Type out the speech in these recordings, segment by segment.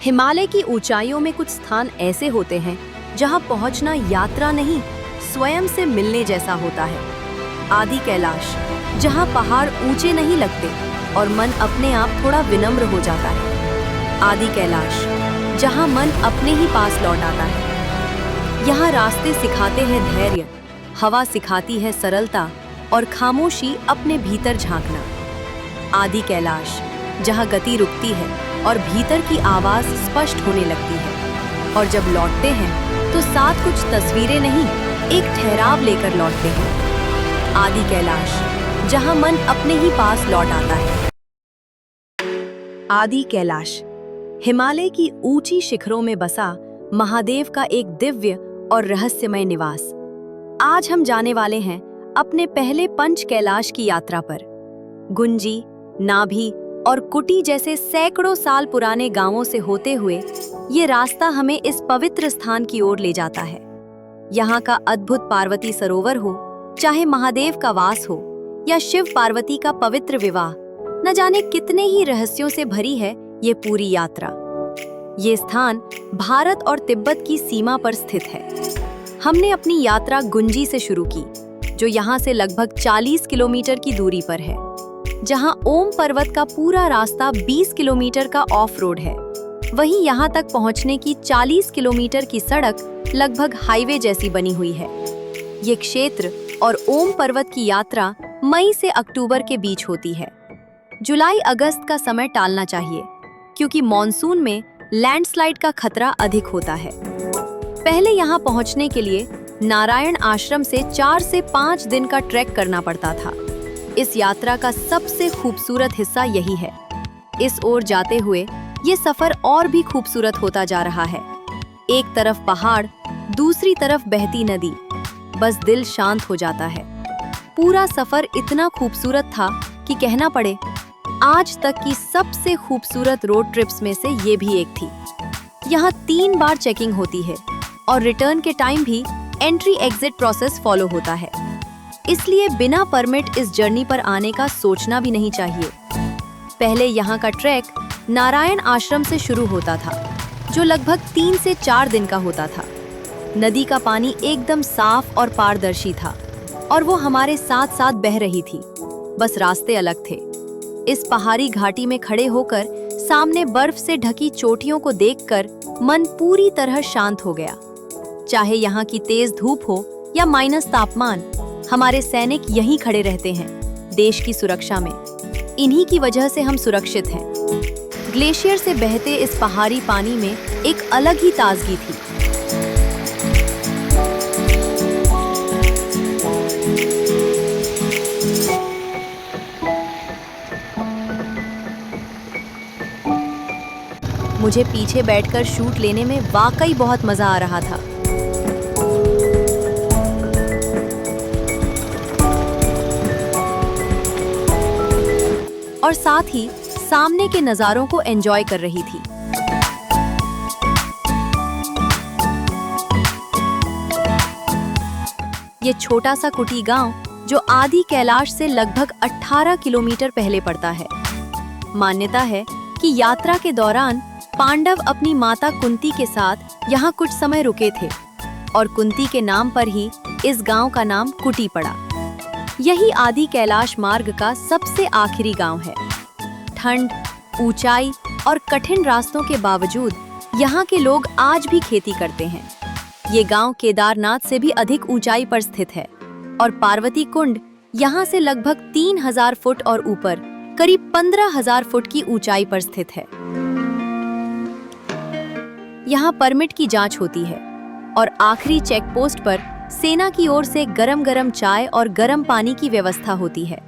हिमालय की ऊंचाइयों में कुछ स्थान ऐसे होते हैं जहां पहुंचना यात्रा नहीं, स्वयं से मिलने जैसा होता है। आदि कैलाश, जहां पहाड़ ऊंचे नहीं लगते और मन अपने आप थोड़ा विनम्र हो जाता है। आदि कैलाश, जहां मन अपने ही पास लौट आता है। यहाँ रास्ते सिखाते हैं धैर्य, हवा सिखाती है सरलता और खामोशी अपने भीतर झांकना। आदि कैलाश, जहां गति रुकती है और भीतर की आवाज स्पष्ट होने लगती है, और जब लौटते हैं तो साथ कुछ तस्वीरें नहीं, एक ठहराव लेकर लौटते हैं। आदि कैलाश, जहां मन अपने ही पास लौट आता है। आदि कैलाश, हिमालय की ऊंची शिखरों में बसा महादेव का एक दिव्य और रहस्यमय निवास। आज हम जाने वाले हैं अपने पहले पंच कैलाश की यात्रा पर। गुंजी, नाभी और कुटी जैसे सैकड़ों साल पुराने गांवों से होते हुए ये रास्ता हमें इस पवित्र स्थान की ओर ले जाता है। यहाँ का अद्भुत पार्वती सरोवर हो, चाहे महादेव का वास हो या शिव पार्वती का पवित्र विवाह, न जाने कितने ही रहस्यों से भरी है ये पूरी यात्रा। ये स्थान भारत और तिब्बत की सीमा पर स्थित है। हमने अपनी यात्रा गुंजी से शुरू की, जो यहाँ से लगभग 40 किलोमीटर की दूरी पर है, जहाँ ओम पर्वत का पूरा रास्ता 20 किलोमीटर का ऑफ रोड है। वहीं यहाँ तक पहुँचने की 40 किलोमीटर की सड़क लगभग हाईवे जैसी बनी हुई है। ये क्षेत्र और ओम पर्वत की यात्रा मई से अक्टूबर के बीच होती है। जुलाई अगस्त का समय टालना चाहिए, क्योंकि मॉनसून में लैंडस्लाइड का खतरा अधिक होता है। पहले यहाँ पहुँचने के लिए नारायण आश्रम से 4 से 5 दिन का ट्रैक करना पड़ता था। इस यात्रा का सबसे खूबसूरत हिस्सा यही है। इस ओर जाते हुए ये सफर और भी खूबसूरत होता जा रहा है। एक तरफ पहाड़, दूसरी तरफ बहती नदी, बस दिल शांत हो जाता है। पूरा सफर इतना खूबसूरत था कि कहना पड़े आज तक की सबसे खूबसूरत रोड ट्रिप्स में से ये भी एक थी। यहाँ 3 बार चेकिंग होती है और रिटर्न के टाइम भी एंट्री एग्जिट प्रोसेस फॉलो होता है। इसलिए बिना परमिट इस जर्नी पर आने का सोचना भी नहीं चाहिए। पहले यहाँ का ट्रैक नारायण आश्रम से शुरू होता था, जो लगभग 3 से 4 दिन का होता था। नदी का पानी एकदम साफ और पारदर्शी था और वो हमारे साथ साथ बह रही थी, बस रास्ते अलग थे। इस पहाड़ी घाटी में खड़े होकर सामने बर्फ से ढकी चोटियों को देखकर मन पूरी तरह शांत हो गया। चाहे यहाँ की तेज धूप हो या माइनस तापमान, हमारे सैनिक यहीं खड़े रहते हैं, देश की सुरक्षा में। इन्हीं की वजह से हम सुरक्षित हैं। ग्लेशियर से बहते इस पहाड़ी पानी में एक अलग ही ताजगी थी। मुझे पीछे बैठकर शूट लेने में वाकई बहुत मजा आ रहा था। और साथ ही सामने के नज़ारों को एंजॉय कर रही थी। ये छोटा सा कुटी गांव, जो आदि कैलाश से लगभग 18 किलोमीटर पहले पड़ता है। मान्यता है कि यात्रा के दौरान पांडव अपनी माता कुंती के साथ यहाँ कुछ समय रुके थे और कुंती के नाम पर ही इस गांव का नाम कुटी पड़ा। यही आदि कैलाश मार्ग का सबसे आखिरी गांव है। ठंड, ऊंचाई और कठिन रास्तों के बावजूद यहाँ के लोग आज भी खेती करते हैं। ये गांव केदारनाथ से भी अधिक ऊंचाई पर स्थित है और पार्वती कुंड यहाँ से लगभग 3000 फुट और ऊपर करीब 15000 फुट की ऊंचाई पर स्थित है। यहाँ परमिट की जांच होती है और आखिरी चेक पोस्ट पर सेना की ओर से गरम गरम चाय और गरम पानी की व्यवस्था होती है।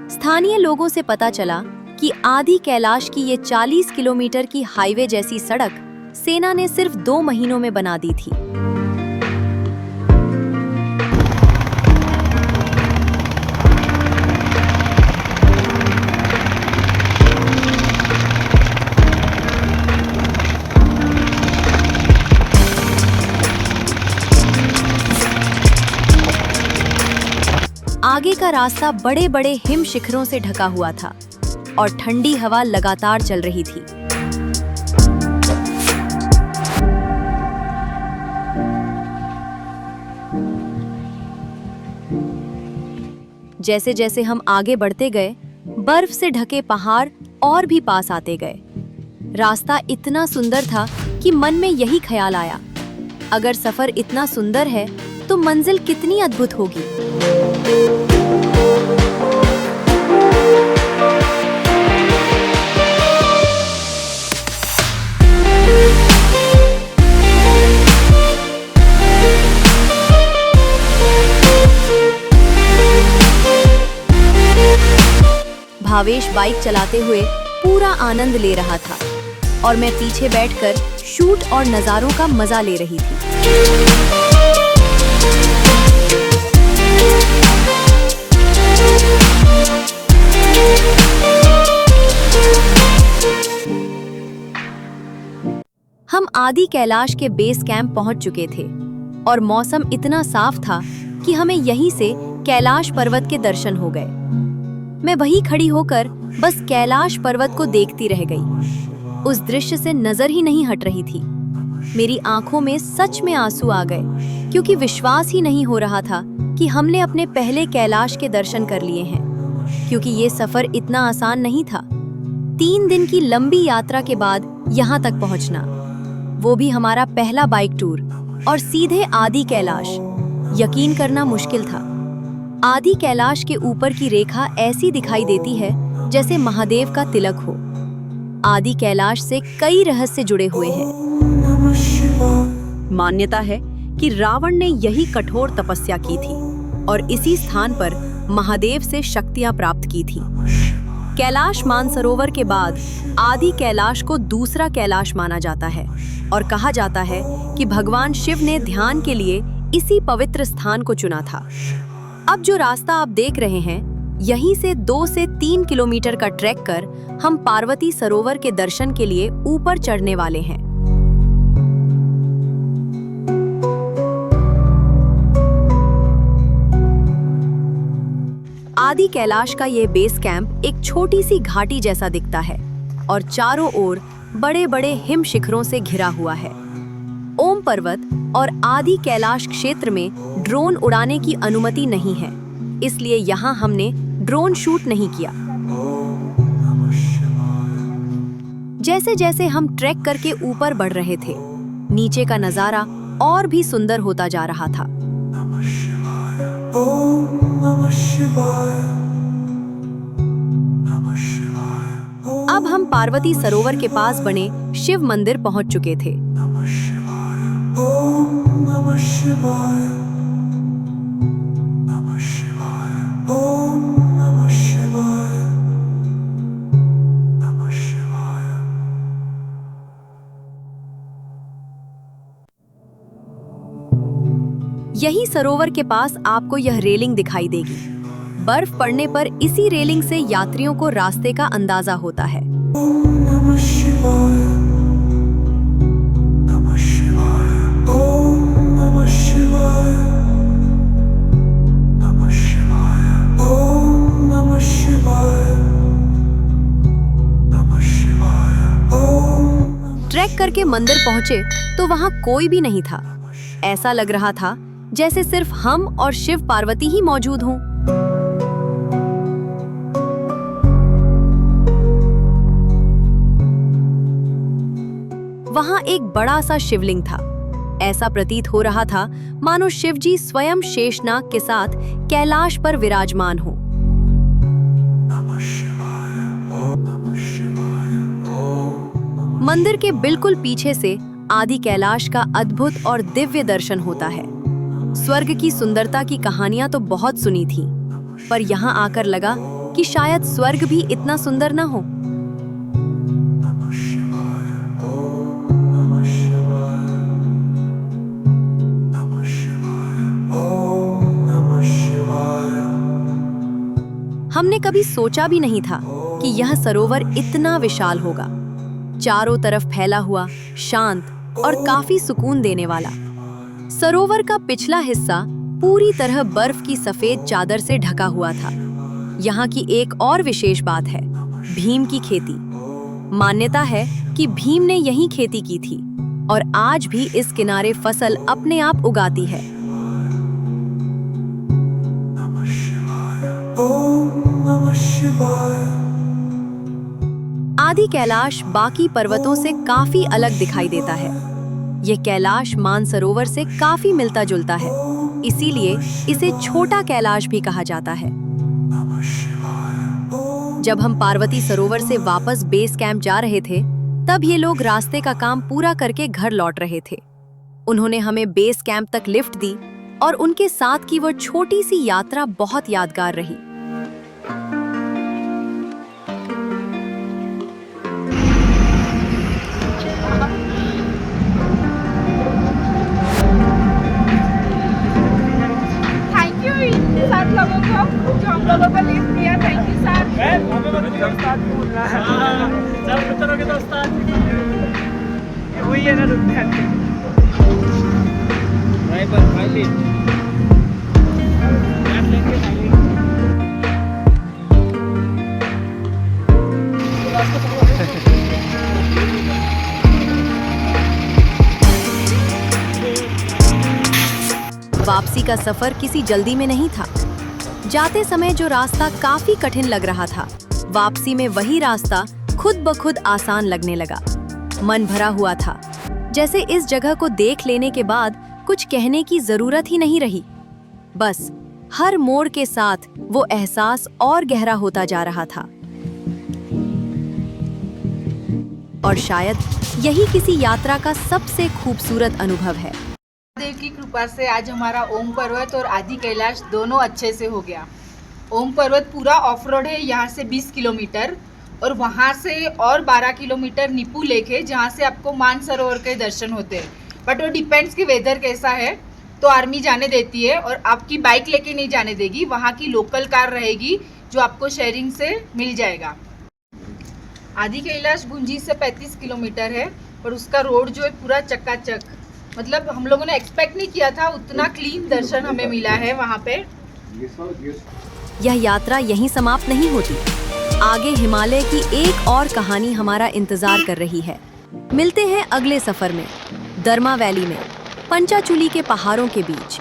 स्थानीय लोगों से पता चला कि आदि कैलाश की ये 40 किलोमीटर की हाईवे जैसी सड़क सेना ने सिर्फ 2 महीनों में बना दी थी। आगे का रास्ता बड़े बड़े हिम शिखरों से ढका हुआ था और ठंडी हवा लगातार चल रही थी। जैसे जैसे हम आगे बढ़ते गए, बर्फ से ढके पहाड़ और भी पास आते गए। रास्ता इतना सुंदर था कि मन में यही ख्याल आया, अगर सफर इतना सुंदर है तो मंजिल कितनी अद्भुत होगी। भावेश बाइक चलाते हुए पूरा आनंद ले रहा था और मैं पीछे बैठकर शूट और नज़ारों का मजा ले रही थी। हम आदि कैलाश के बेस कैंप पहुंच चुके थे और मौसम इतना साफ था कि हमें यहीं से कैलाश पर्वत के दर्शन हो गए। मैं वहीं खड़ी होकर बस कैलाश पर्वत को देखती रह गई। उस दृश्य से नजर ही नहीं हट रही थी। मेरी आंखों में सच में आंसू आ गए, क्योंकि विश्वास ही नहीं हो रहा था कि हमने अपने पहले कैलाश के दर्शन कर लिए हैं, क्योंकि ये सफर इतना आसान नहीं था। 3 दिन की लंबी यात्रा के बाद यहाँ तक पहुँचना, वो भी हमारा पहला बाइक टूर, और सीधे आदि कैलाश। यकीन करना मुश्किल था। आदि कैलाश के ऊपर की रेखा ऐसी दिखाई देती है जैसे महादेव का तिलक हो। आदि कैलाश से कई रहस्य जुड़े हुए हैं। मान्यता है कि रावण ने यही कठोर तपस्या की थी और इसी स्थान पर महादेव से शक्तियां प्राप्त की थी। कैलाश मानसरोवर के बाद आदि कैलाश को दूसरा कैलाश माना जाता है और कहा जाता है कि भगवान शिव ने ध्यान के लिए इसी पवित्र स्थान को चुना था। अब जो रास्ता आप देख रहे हैं, यहीं से 2 से 3 किलोमीटर का ट्रैक कर हम पार्वती सरोवर के दर्शन के लिए ऊपर चढ़ने वाले हैं। आदि कैलाश का ये बेस कैंप एक छोटी सी घाटी जैसा दिखता है और चारों ओर बड़े बड़े हिम शिखरों से घिरा हुआ है। ओम पर्वत और आदि कैलाश क्षेत्र में ड्रोन उड़ाने की अनुमति नहीं है, इसलिए यहाँ हमने ड्रोन शूट नहीं किया। जैसे जैसे हम ट्रैक करके ऊपर बढ़ रहे थे, नीचे का नजारा और भी सुंदर होता जा रहा था। अब हम पार्वती सरोवर के पास बने शिव मंदिर पहुंच चुके थे। यही सरोवर के पास आपको यह रेलिंग दिखाई देगी। बर्फ पड़ने पर इसी रेलिंग से यात्रियों को रास्ते का अंदाजा होता है। ट्रैक करके मंदिर पहुंचे तो वहां कोई भी नहीं था। ऐसा लग रहा था जैसे सिर्फ हम और शिव पार्वती ही मौजूद हों। वहां एक बड़ा सा शिवलिंग था। ऐसा प्रतीत हो रहा था मानो शिवजी स्वयं शेषनाग के साथ कैलाश पर विराजमान हो। मंदिर के बिल्कुल पीछे से आदि कैलाश का अद्भुत और दिव्य दर्शन होता है। स्वर्ग की सुंदरता की कहानियां तो बहुत सुनी थी, पर यहाँ आकर लगा कि शायद स्वर्ग भी इतना सुंदर न हो। हमने कभी सोचा भी नहीं था कि यह सरोवर इतना विशाल होगा, चारों तरफ फैला हुआ, शांत और काफी सुकून देने वाला। सरोवर का पिछला हिस्सा पूरी तरह बर्फ की सफेद चादर से ढका हुआ था। यहाँ की एक और विशेष बात है भीम की खेती। मान्यता है कि भीम ने यहीं खेती की थी और आज भी इस किनारे फसल अपने आप उगाती है। आदि कैलाश बाकी पर्वतों से काफी अलग दिखाई देता है। ये कैलाश मानसरोवर से काफी मिलता जुलता है, इसीलिए इसे छोटा कैलाश भी कहा जाता है। जब हम पार्वती सरोवर से वापस बेस कैंप जा रहे थे, तब ये लोग रास्ते का काम पूरा करके घर लौट रहे थे। उन्होंने हमें बेस कैंप तक लिफ्ट दी और उनके साथ की वो छोटी सी यात्रा बहुत यादगार रही। थैंक यू इन 7 लोगों को जो हम लोगों को लिफ्ट दिया। Thank you sir. वही है ना वापसी का सफर किसी जल्दी में नहीं था। जाते समय जो रास्ता काफी कठिन लग रहा था, वापसी में वही रास्ता खुद ब खुद आसान लगने लगा। मन भरा हुआ था, जैसे इस जगह को देख लेने के बाद कुछ कहने की जरूरत ही नहीं रही। बस हर मोड़ के साथ वो एहसास और गहरा होता जा रहा था। और शायद यही किसी यात्रा का सबसे खूबसूरत अनुभव है। देव की कृपा से आज हमारा ओम पर्वत और आदि कैलाश दोनों अच्छे से हो गया। ओम पर्वत पूरा ऑफ रोड है, यहाँ से 20 किलोमीटर और वहाँ से और 12 किलोमीटर निपू लेक है, जहाँ से आपको मानसरोवर के दर्शन होते हैं। बट वो डिपेंड्स कि वेदर कैसा है, तो आर्मी जाने देती है और आपकी बाइक लेके नहीं जाने देगी। वहाँ की लोकल कार रहेगी जो आपको शेयरिंग से मिल जाएगा। आदि कैलाश गुंजी से 35 किलोमीटर है और उसका रोड जो है पूरा चकाचक, मतलब हम लोगों ने एक्सपेक्ट नहीं किया था उतना क्लीन दर्शन हमें मिला है वहाँ पे। यह यात्रा यहीं समाप्त नहीं होती। आगे हिमालय की एक और कहानी हमारा इंतजार कर रही है। मिलते हैं अगले सफर में, दरमा वैली में, पंचाचूली के पहाड़ों के बीच।